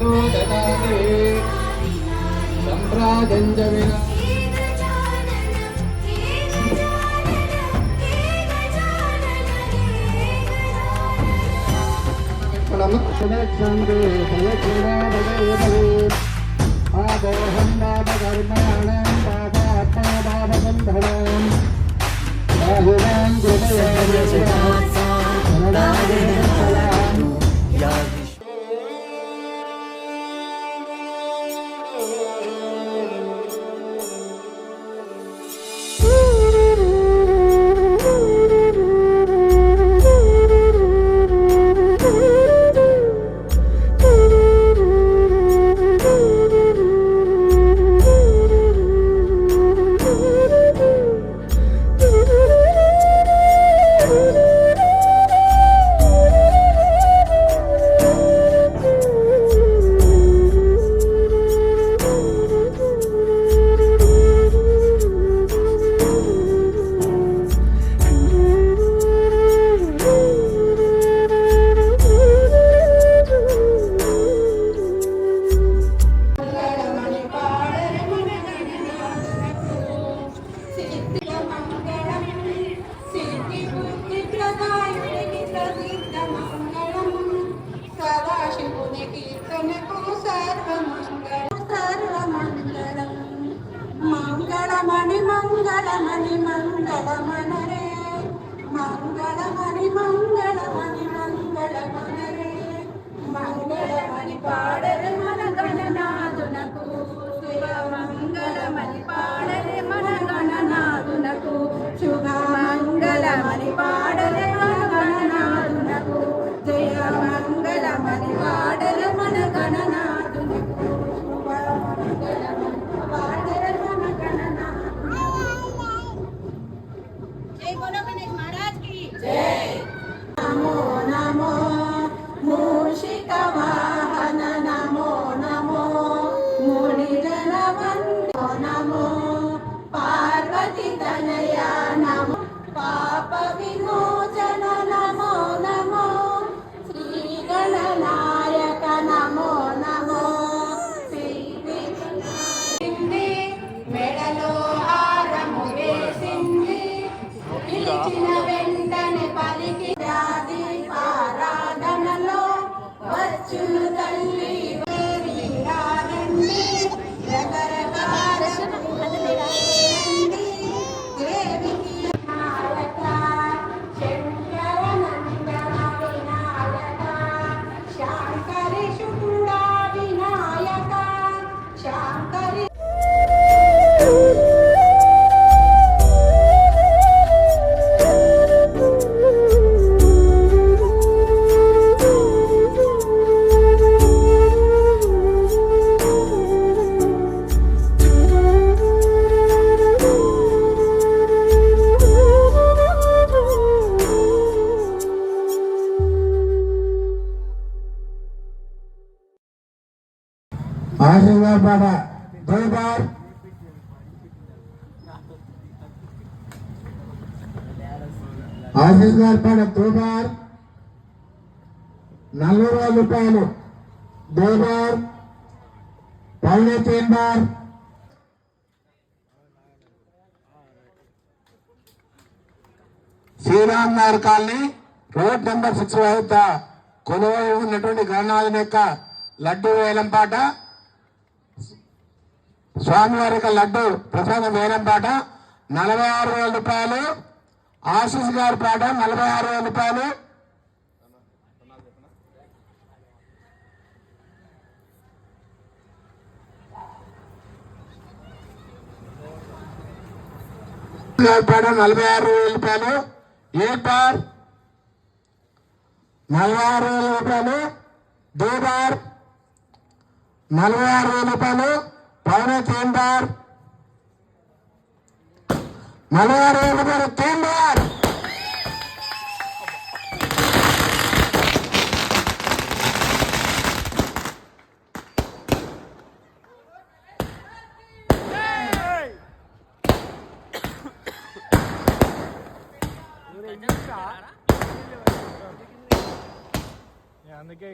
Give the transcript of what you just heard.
No ददाति सम्प्राजञ्च विना आदोहं दापकर्माणां पापात्मदापबन्धनां बाहुवां మంగళమణి మంగళమణి మంగళమనరే మంగళమణి మంగళమణి మంగళమనరే మంగళమణి పాడరే మన గణనాథునకు శుభ మంగళమణి పాడరే మన గణనాథునకు శుభ మంగళమణి పాడరే మన గణనాథునకు జయ మంగళమణి పాడరే మన గణనాథునకు శుభ మంగళమణి పాడరే नमो नमो मूषिकवाहन नमो नमो मुनिजनवन्दो नमो पार्वती तनया नमो पाप विमोचन नमो नमो श्रीगणनायक नमो नमो श्री मेडलो हारमु वेसिंदि పిలిచిన వెంటనే పలికి ఆరాధనలో వచ్చును తల్లి రండి రకరకాల దేవికి నాయక శంకర నందన వినాయక శాంకరి శుకుడా వినాయక శాంకరి आशीर्वाद बाबा 2 बार आशीर्वाद बाबा 2 बार 40,000 రూపాయలు 2 बार 3 बार Sriram Nagar colony road number 6 వద్ద కొలువై ఉన్నటువంటి గణనాథుని యొక్క లడ్డు వేలంపాట స్వామివారి యొక్క లడ్డు ప్రసాదం వేలంపాట 46,000 రూపాయలు. ఆశీస్ గారి పాట 46,000 రూపాయలు. పాట 46,000 రూపాయలు. ఏ బార్ 46,000 రూపాయలు. 2 బార్ 46,000 రూపాయలు. 3 बार 46,000 रुपये 3 बार అందుకే